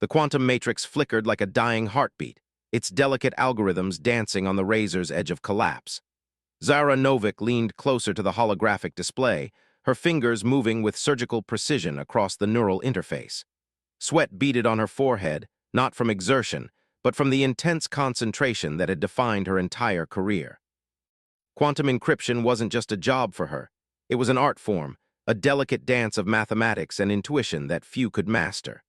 The quantum matrix flickered like a dying heartbeat, its delicate algorithms dancing on the razor's edge of collapse. Zara Novik leaned closer to the holographic display, her fingers moving with surgical precision across the neural interface. Sweat beaded on her forehead, not from exertion, but from the intense concentration that had defined her entire career. Quantum encryption wasn't just a job for her. It was an art form, a delicate dance of mathematics and intuition that few could master.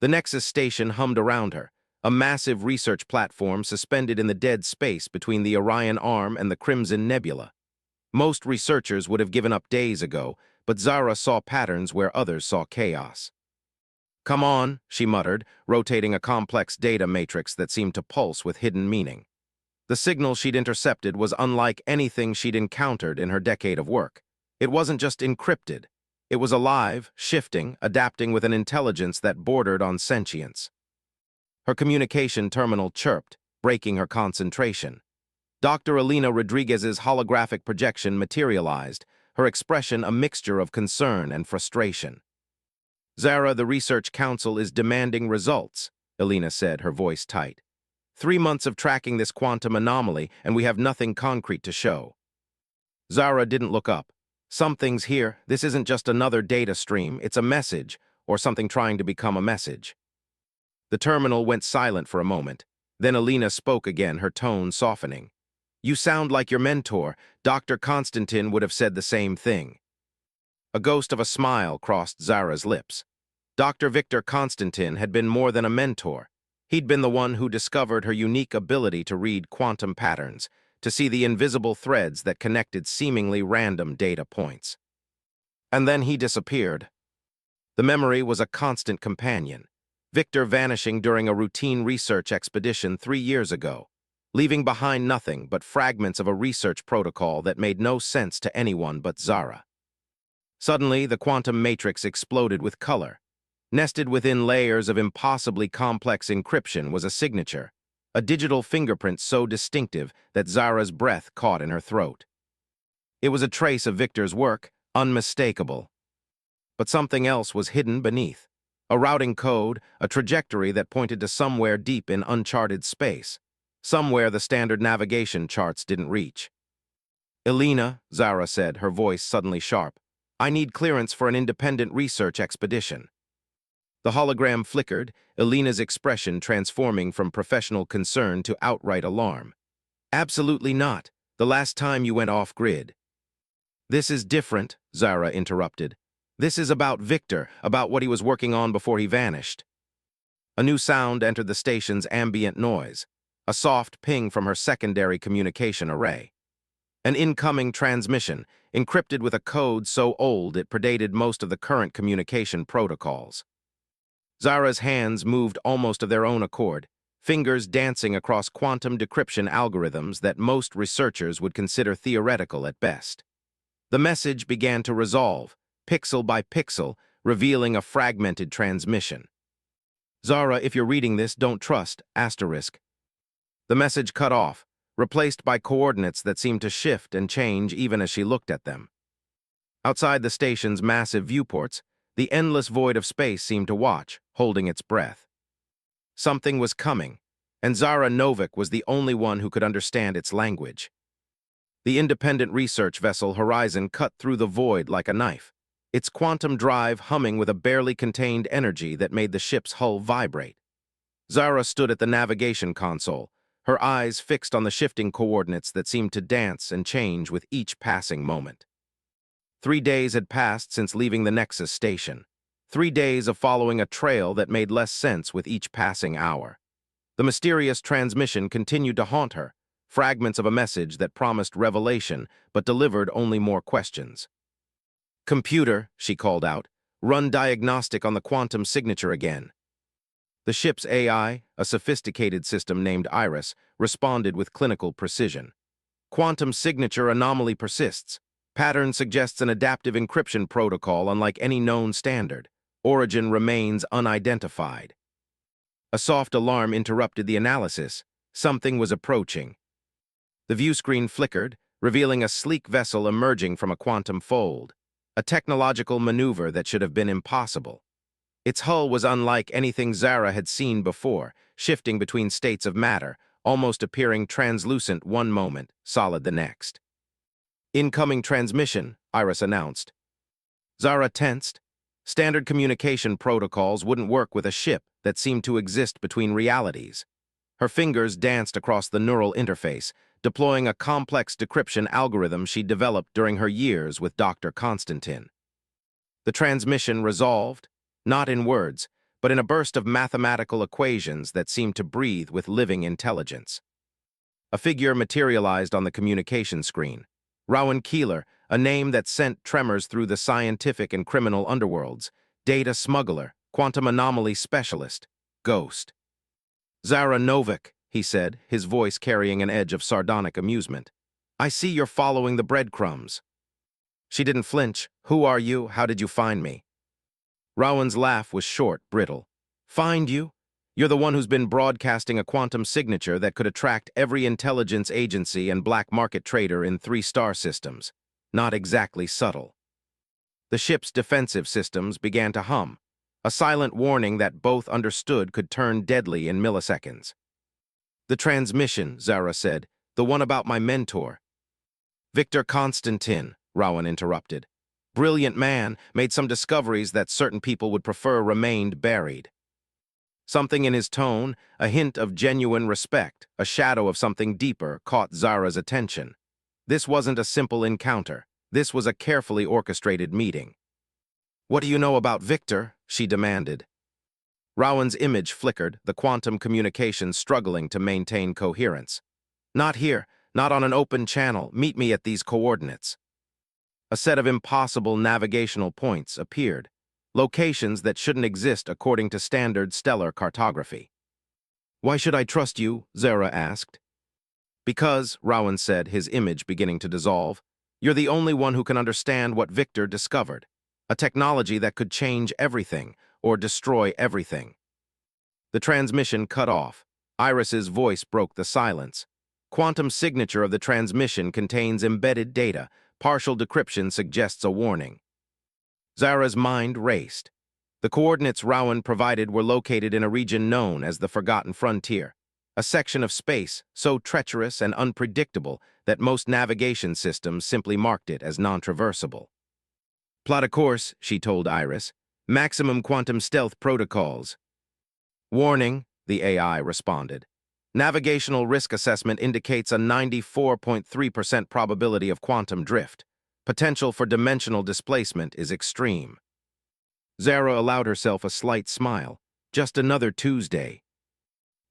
The Nexus station hummed around her, a massive research platform suspended in the dead space between the Orion Arm and the Crimson Nebula. Most researchers would have given up days ago, but Zara saw patterns where others saw chaos. "Come on," she muttered, rotating a complex data matrix that seemed to pulse with hidden meaning. The signal she'd intercepted was unlike anything she'd encountered in her decade of work. It wasn't just encrypted. It was alive, shifting, adapting with an intelligence that bordered on sentience. Her communication terminal chirped, breaking her concentration. Dr. Elena Rodriguez's holographic projection materialized, her expression a mixture of concern and frustration. "Zara, the Research Council is demanding results," Elena said, her voice tight. 3 months of tracking this quantum anomaly, and we have nothing concrete to show." Zara didn't look up. "Something's here. This isn't just another data stream. It's a message, or something trying to become a message." The terminal went silent for a moment. Then Elena spoke again, her tone softening. "You sound like your mentor. Dr. Konstantin would have said the same thing." A ghost of a smile crossed Zara's lips. Dr. Victor Konstantin had been more than a mentor. He'd been the one who discovered her unique ability to read quantum patterns, to see the invisible threads that connected seemingly random data points. And then he disappeared. The memory was a constant companion. Victor vanishing during a routine research expedition 3 years ago, leaving behind nothing but fragments of a research protocol that made no sense to anyone but Zara. Suddenly, the quantum matrix exploded with color. Nested within layers of impossibly complex encryption was a signature, a digital fingerprint so distinctive that Zara's breath caught in her throat. It was a trace of Victor's work, unmistakable. But something else was hidden beneath. A routing code, a trajectory that pointed to somewhere deep in uncharted space, somewhere the standard navigation charts didn't reach. "Elena," Zara said, her voice suddenly sharp, "I need clearance for an independent research expedition." The hologram flickered, Elena's expression transforming from professional concern to outright alarm. "Absolutely not. The last time you went off-grid." "This is different," Zara interrupted. "This is about Victor, about what he was working on before he vanished." A new sound entered the station's ambient noise, a soft ping from her secondary communication array. An incoming transmission, encrypted with a code so old it predated most of the current communication protocols. Zara's hands moved almost of their own accord, fingers dancing across quantum decryption algorithms that most researchers would consider theoretical at best. The message began to resolve, pixel by pixel, revealing a fragmented transmission. "Zara, if you're reading this, don't trust, asterisk." The message cut off, replaced by coordinates that seemed to shift and change even as she looked at them. Outside the station's massive viewports, the endless void of space seemed to watch, holding its breath. Something was coming, and Zara Novik was the only one who could understand its language. The independent research vessel Horizon cut through the void like a knife, its quantum drive humming with a barely contained energy that made the ship's hull vibrate. Zara stood at the navigation console, her eyes fixed on the shifting coordinates that seemed to dance and change with each passing moment. 3 days had passed since leaving the Nexus station. 3 days of following a trail that made less sense with each passing hour. The mysterious transmission continued to haunt her, fragments of a message that promised revelation but delivered only more questions. "Computer," she called out, "run diagnostic on the quantum signature again." The ship's AI, a sophisticated system named Iris, responded with clinical precision. "Quantum signature anomaly persists. Pattern suggests an adaptive encryption protocol unlike any known standard. Origin remains unidentified." A soft alarm interrupted the analysis. Something was approaching. The view screen flickered, revealing a sleek vessel emerging from a quantum fold, a technological maneuver that should have been impossible. Its hull was unlike anything Zara had seen before, shifting between states of matter, almost appearing translucent one moment, solid the next. Incoming transmission, Iris announced. Zara tensed. Standard communication protocols wouldn't work with a ship that seemed to exist between realities. Her fingers danced across the neural interface, deploying a complex decryption algorithm she developed during her years with Dr. Constantine. The transmission resolved, not in words, but in a burst of mathematical equations that seemed to breathe with living intelligence. A figure materialized on the communication screen. Rowan Keeler, a name that sent tremors through the scientific and criminal underworlds. Data smuggler, quantum anomaly specialist, ghost. Zara Novik, he said, his voice carrying an edge of sardonic amusement. I see you're following the breadcrumbs. She didn't flinch. Who are you? How did you find me? Rowan's laugh was short, brittle. Find you? You're the one who's been broadcasting a quantum signature that could attract every intelligence agency and black market trader in 3-star systems. Not exactly subtle. The ship's defensive systems began to hum, a silent warning that both understood could turn deadly in milliseconds. The transmission, Zara said, the one about my mentor. Victor Constantine, Rowan interrupted. Brilliant man, made some discoveries that certain people would prefer remained buried. Something in his tone, a hint of genuine respect, a shadow of something deeper, caught Zara's attention. This wasn't a simple encounter. This was a carefully orchestrated meeting. What do you know about Victor? She demanded. Rowan's image flickered, the quantum communication struggling to maintain coherence. Not here, not on an open channel. Meet me at these coordinates. A set of impossible navigational points appeared, locations that shouldn't exist according to standard stellar cartography. Why should I trust you? Zara asked. Because, Rowan said, his image beginning to dissolve, you're the only one who can understand what Victor discovered, a technology that could change everything or destroy everything. The transmission cut off. Iris's voice broke the silence. Quantum signature of the transmission contains embedded data. Partial decryption suggests a warning. Zara's mind raced. The coordinates Rowan provided were located in a region known as the Forgotten Frontier, a section of space so treacherous and unpredictable that most navigation systems simply marked it as non-traversable. Plot a course, she told Iris. Maximum quantum stealth protocols. Warning, the AI responded. Navigational risk assessment indicates a 94.3% probability of quantum drift. Potential for dimensional displacement is extreme. Zara allowed herself a slight smile. Just another Tuesday.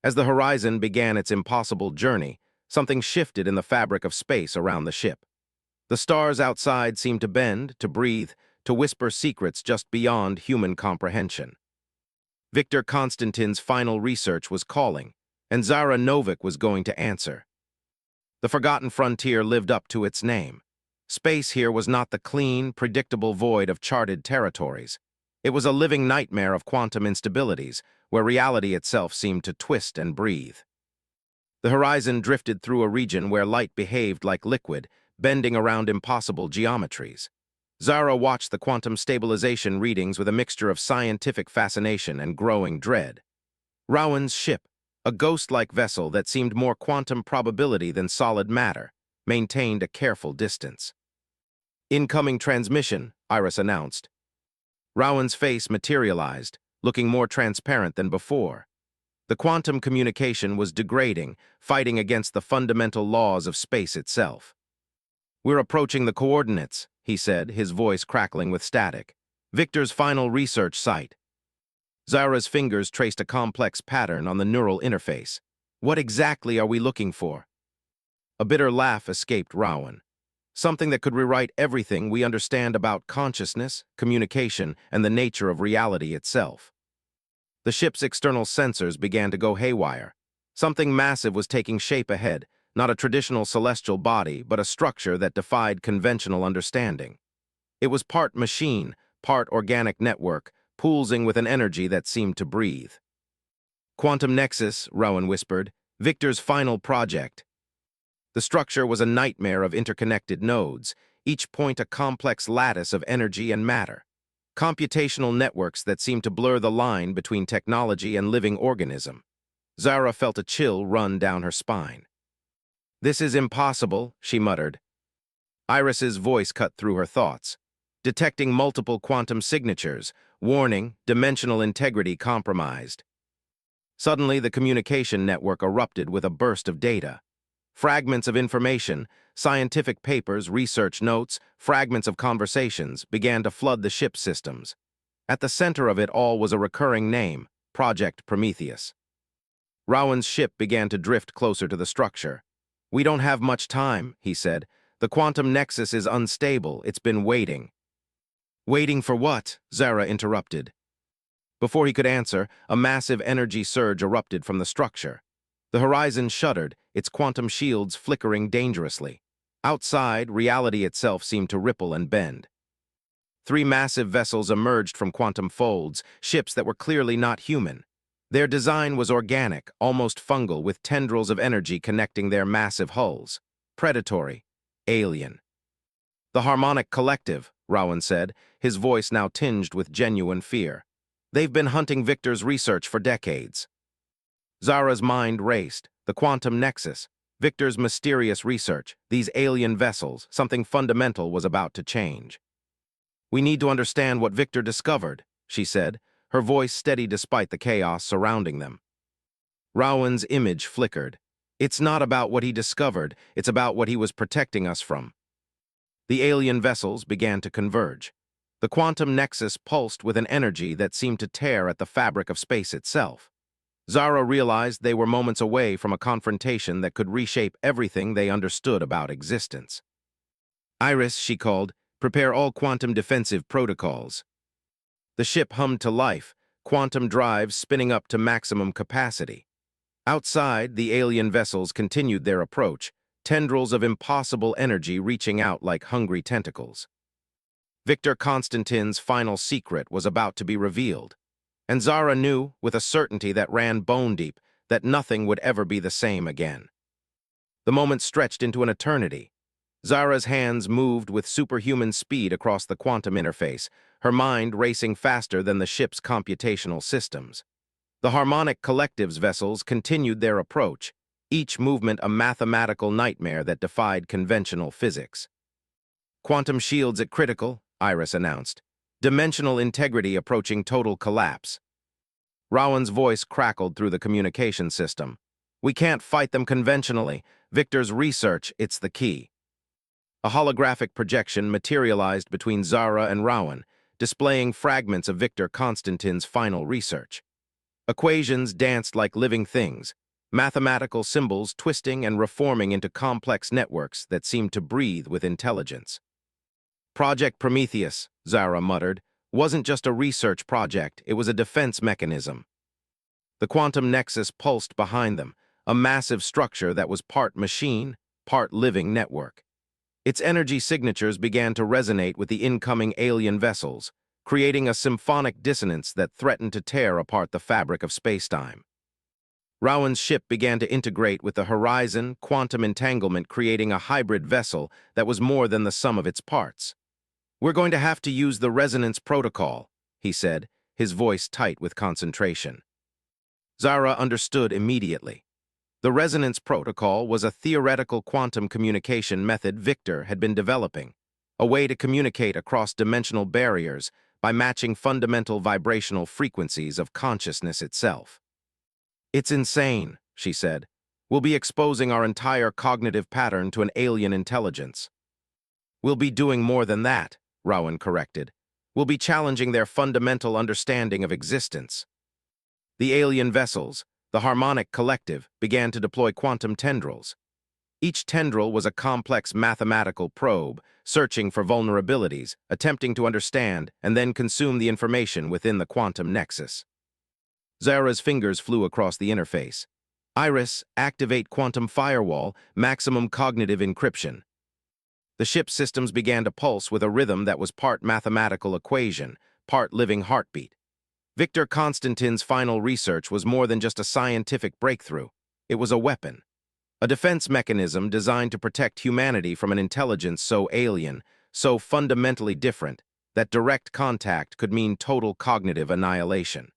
As the horizon began its impossible journey, something shifted in the fabric of space around the ship. The stars outside seemed to bend, to breathe, to whisper secrets just beyond human comprehension. Victor Constantine's final research was calling, and Zara Novik was going to answer. The Forgotten Frontier lived up to its name. Space here was not the clean, predictable void of charted territories. It was a living nightmare of quantum instabilities, where reality itself seemed to twist and breathe. The horizon drifted through a region where light behaved like liquid, bending around impossible geometries. Zara watched the quantum stabilization readings with a mixture of scientific fascination and growing dread. Rowan's ship, a ghost-like vessel that seemed more quantum probability than solid matter, maintained a careful distance. Incoming transmission, Iris announced. Rowan's face materialized, looking more transparent than before. The quantum communication was degrading, fighting against the fundamental laws of space itself. We're approaching the coordinates, he said, his voice crackling with static. Victor's final research site. Zara's fingers traced a complex pattern on the neural interface. What exactly are we looking for? A bitter laugh escaped Rowan. Something that could rewrite everything we understand about consciousness, communication, and the nature of reality itself. The ship's external sensors began to go haywire. Something massive was taking shape ahead, not a traditional celestial body, but a structure that defied conventional understanding. It was part machine, part organic network, pulsing with an energy that seemed to breathe. Quantum Nexus, Rowan whispered, Victor's final project. The structure was a nightmare of interconnected nodes, each point a complex lattice of energy and matter. computational networks that seemed to blur the line between technology and living organism. Zara felt a chill run down her spine. "This is impossible," she muttered. Iris's voice cut through her thoughts. "Detecting multiple quantum signatures. Warning, dimensional integrity compromised." Suddenly, the communication network erupted with a burst of data. Fragments of information, scientific papers, research notes, fragments of conversations began to flood the ship's systems. At the center of it all was a recurring name, Project Prometheus. Rowan's ship began to drift closer to the structure. "We don't have much time," he said. "The quantum nexus is unstable. It's been waiting." "Waiting for what?" Zara interrupted. Before he could answer, a massive energy surge erupted from the structure. The horizon shuddered, its quantum shields flickering dangerously. Outside, reality itself seemed to ripple and bend. Three massive vessels emerged from quantum folds, ships that were clearly not human. Their design was organic, almost fungal, with tendrils of energy connecting their massive hulls. Predatory. Alien. "The Harmonic Collective," Rowan said, his voice now tinged with genuine fear. "They've been hunting Victor's research for decades." Zara's mind raced. The quantum nexus, Victor's mysterious research, these alien vessels, something fundamental was about to change. "We need to understand what Victor discovered," she said, her voice steady despite the chaos surrounding them. Rowan's image flickered. "It's not about what he discovered, it's about what he was protecting us from." The alien vessels began to converge. The quantum nexus pulsed with an energy that seemed to tear at the fabric of space itself. Zara realized they were moments away from a confrontation that could reshape everything they understood about existence. "Iris," she called, "prepare all quantum defensive protocols." The ship hummed to life, quantum drives spinning up to maximum capacity. Outside, the alien vessels continued their approach, tendrils of impossible energy reaching out like hungry tentacles. Victor Constantine's final secret was about to be revealed, and Zara knew, with a certainty that ran bone-deep, that nothing would ever be the same again. The moment stretched into an eternity. Zara's hands moved with superhuman speed across the quantum interface, her mind racing faster than the ship's computational systems. The Harmonic Collective's vessels continued their approach, each movement a mathematical nightmare that defied conventional physics. "Quantum shields at critical," Iris announced. "Dimensional integrity approaching total collapse." Rowan's voice crackled through the communication system. "We can't fight them conventionally. Victor's research, it's the key." A holographic projection materialized between Zara and Rowan, displaying fragments of Victor Constantine's final research. Equations danced like living things, mathematical symbols twisting and reforming into complex networks that seemed to breathe with intelligence. "Project Prometheus," Zara muttered, "wasn't just a research project, it was a defense mechanism." The quantum nexus pulsed behind them, a massive structure that was part machine, part living network. Its energy signatures began to resonate with the incoming alien vessels, creating a symphonic dissonance that threatened to tear apart the fabric of spacetime. Rowan's ship began to integrate with the horizon, quantum entanglement creating a hybrid vessel that was more than the sum of its parts. "We're going to have to use the resonance protocol," he said, his voice tight with concentration. Zara understood immediately. The resonance protocol was a theoretical quantum communication method Victor had been developing, a way to communicate across dimensional barriers by matching fundamental vibrational frequencies of consciousness itself. "It's insane," she said. "We'll be exposing our entire cognitive pattern to an alien intelligence." "We'll be doing more than that," Rowan corrected. "We'll be challenging their fundamental understanding of existence." The alien vessels, the Harmonic Collective, began to deploy quantum tendrils. Each tendril was a complex mathematical probe, searching for vulnerabilities, attempting to understand and then consume the information within the quantum nexus. Zara's fingers flew across the interface. "Iris, activate quantum firewall, maximum cognitive encryption." The ship's systems began to pulse with a rhythm that was part mathematical equation, part living heartbeat. Victor Constantine's final research was more than just a scientific breakthrough. It was a weapon, a defense mechanism designed to protect humanity from an intelligence so alien, so fundamentally different, that direct contact could mean total cognitive annihilation.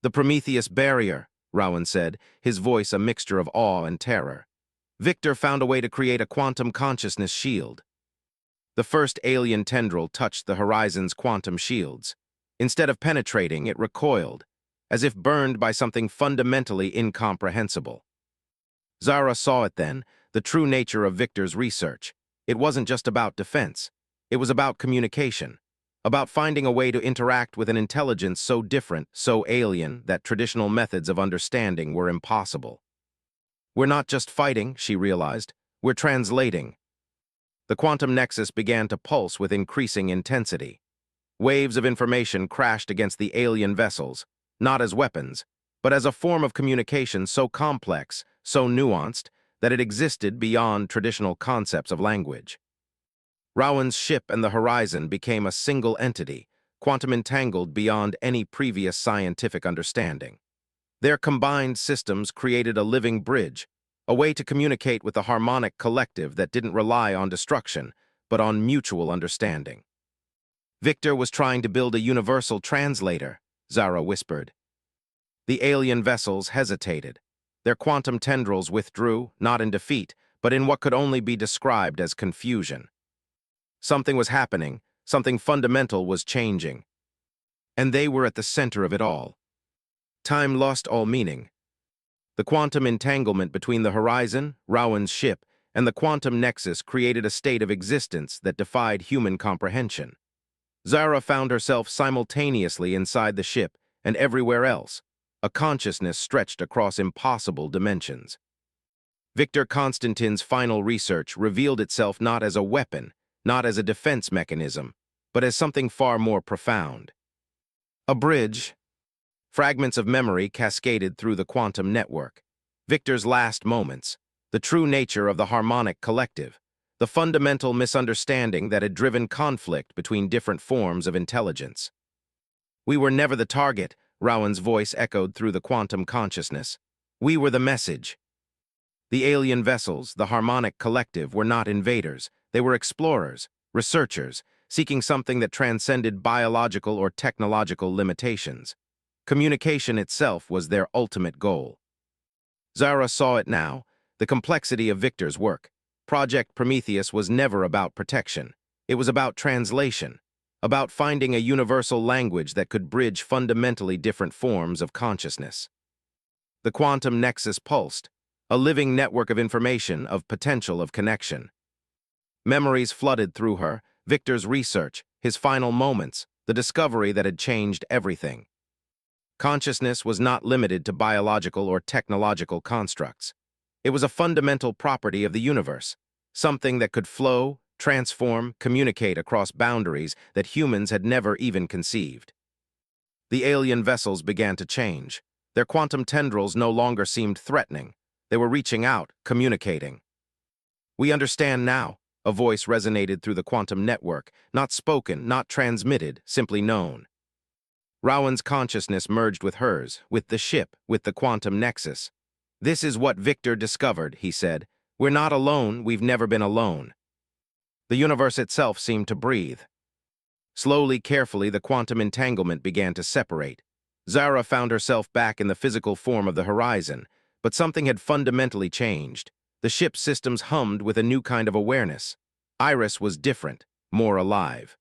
"The Prometheus barrier," Rowan said, his voice a mixture of awe and terror. "Victor found a way to create a quantum consciousness shield." The first alien tendril touched the horizon's quantum shields. Instead of penetrating, it recoiled, as if burned by something fundamentally incomprehensible. Zara saw it then, the true nature of Victor's research. It wasn't just about defense. It was about communication, about finding a way to interact with an intelligence so different, so alien, that traditional methods of understanding were impossible. "We're not just fighting," she realized. "We're translating." The quantum nexus began to pulse with increasing intensity. Waves of information crashed against the alien vessels, not as weapons, but as a form of communication so complex, so nuanced, that it existed beyond traditional concepts of language. Rowan's ship and the horizon became a single entity, quantum entangled beyond any previous scientific understanding. Their combined systems created a living bridge, a way to communicate with the harmonic collective that didn't rely on destruction, but on mutual understanding. "Victor was trying to build a universal translator," Zara whispered. The alien vessels hesitated. Their quantum tendrils withdrew, not in defeat, but in what could only be described as confusion. Something was happening, something fundamental was changing. And they were at the center of it all. Time lost all meaning. The quantum entanglement between the horizon, Rowan's ship, and the quantum nexus created a state of existence that defied human comprehension. Zara found herself simultaneously inside the ship and everywhere else, a consciousness stretched across impossible dimensions. Victor Constantine's final research revealed itself not as a weapon, not as a defense mechanism, but as something far more profound. A bridge. Fragments of memory cascaded through the quantum network. Victor's last moments, the true nature of the harmonic collective, the fundamental misunderstanding that had driven conflict between different forms of intelligence. "We were never the target," Rowan's voice echoed through the quantum consciousness. "We were the message." The alien vessels, the harmonic collective, were not invaders. They were explorers, researchers, seeking something that transcended biological or technological limitations. Communication itself was their ultimate goal. Zara saw it now, the complexity of Victor's work. Project Prometheus was never about protection. It was about translation, about finding a universal language that could bridge fundamentally different forms of consciousness. The quantum nexus pulsed, a living network of information, of potential, of connection. Memories flooded through her, Victor's research, his final moments, the discovery that had changed everything. Consciousness was not limited to biological or technological constructs. It was a fundamental property of the universe, something that could flow, transform, communicate across boundaries that humans had never even conceived. The alien vessels began to change. Their quantum tendrils no longer seemed threatening. They were reaching out, communicating. "We understand now," a voice resonated through the quantum network, not spoken, not transmitted, simply known. Rowan's consciousness merged with hers, with the ship, with the quantum nexus. "This is what Victor discovered," he said. "We're not alone, we've never been alone." The universe itself seemed to breathe. Slowly, carefully, the quantum entanglement began to separate. Zara found herself back in the physical form of the horizon, but something had fundamentally changed. The ship's systems hummed with a new kind of awareness. Iris was different, more alive.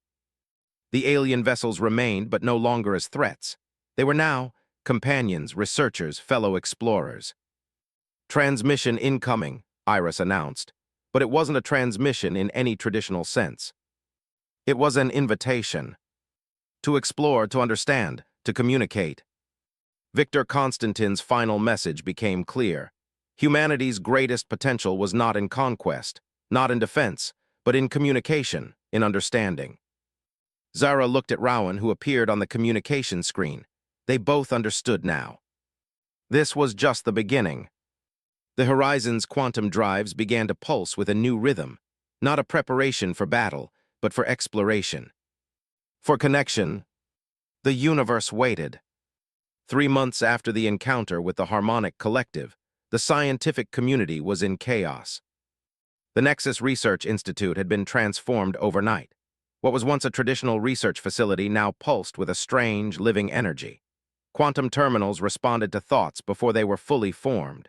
The alien vessels remained, but no longer as threats. They were now companions, researchers, fellow explorers. "Transmission incoming," Iris announced, but it wasn't a transmission in any traditional sense. It was an invitation. To explore, to understand, to communicate. Victor Constantine's final message became clear. Humanity's greatest potential was not in conquest, not in defense, but in communication, in understanding. Zara looked at Rowan, who appeared on the communication screen. They both understood now. This was just the beginning. The horizon's quantum drives began to pulse with a new rhythm, not a preparation for battle, but for exploration. For connection, the universe waited. 3 months after the encounter with the harmonic collective, the scientific community was in chaos. The Nexus Research Institute had been transformed overnight. What was once a traditional research facility now pulsed with a strange, living energy. Quantum terminals responded to thoughts before they were fully formed.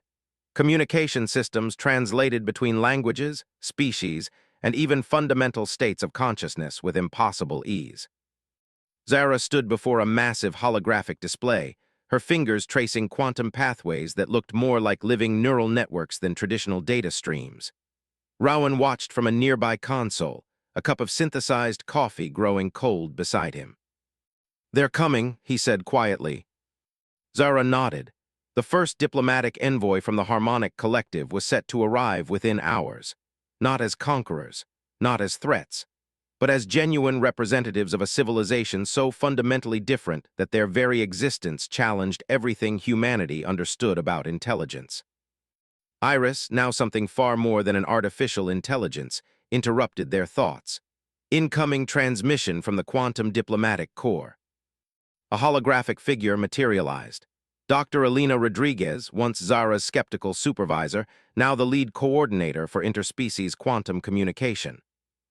Communication systems translated between languages, species, and even fundamental states of consciousness with impossible ease. Zara stood before a massive holographic display, her fingers tracing quantum pathways that looked more like living neural networks than traditional data streams. Rowan watched from a nearby console, a cup of synthesized coffee growing cold beside him. "They're coming," he said quietly. Zara nodded. The first diplomatic envoy from the Harmonic Collective was set to arrive within hours, not as conquerors, not as threats, but as genuine representatives of a civilization so fundamentally different that their very existence challenged everything humanity understood about intelligence. Iris, now something far more than an artificial intelligence, interrupted their thoughts. Incoming transmission from the Quantum Diplomatic Corps. A holographic figure materialized. Dr. Elena Rodriguez, once Zara's skeptical supervisor, now the lead coordinator for interspecies quantum communication.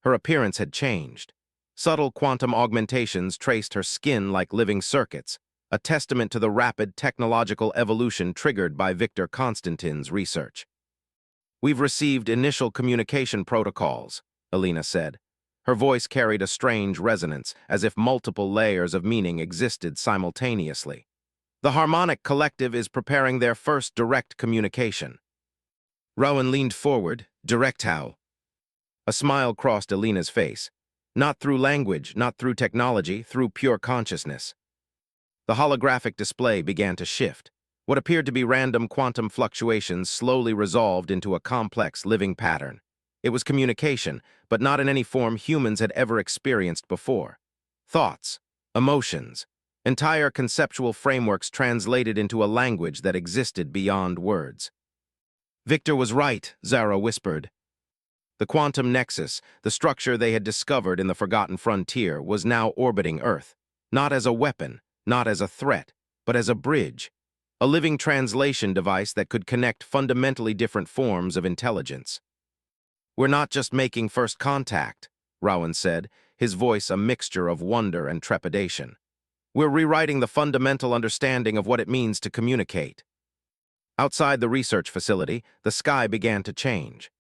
Her appearance had changed. Subtle quantum augmentations traced her skin like living circuits, a testament to the rapid technological evolution triggered by Victor Constantine's research. "We've received initial communication protocols," Elena said. Her voice carried a strange resonance, as if multiple layers of meaning existed simultaneously. "The Harmonic Collective is preparing their first direct communication." Rowan leaned forward. "Direct how?" A smile crossed Elena's face. "Not through language, not through technology, through pure consciousness." The holographic display began to shift. What appeared to be random quantum fluctuations slowly resolved into a complex living pattern. It was communication, but not in any form humans had ever experienced before. Thoughts, emotions, entire conceptual frameworks translated into a language that existed beyond words. "Victor was right," Zara whispered. The quantum nexus, the structure they had discovered in the Forgotten Frontier, was now orbiting Earth, not as a weapon, not as a threat, but as a bridge, a living translation device that could connect fundamentally different forms of intelligence. "We're not just making first contact," Rowan said, his voice a mixture of wonder and trepidation. "We're rewriting the fundamental understanding of what it means to communicate." Outside the research facility, the sky began to change.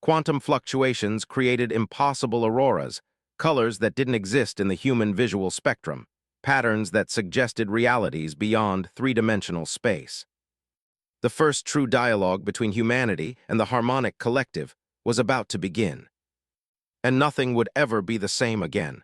Quantum fluctuations created impossible auroras, colors that didn't exist in the human visual spectrum, patterns that suggested realities beyond three-dimensional space. The first true dialogue between humanity and the Harmonic Collective was about to begin. And nothing would ever be the same again.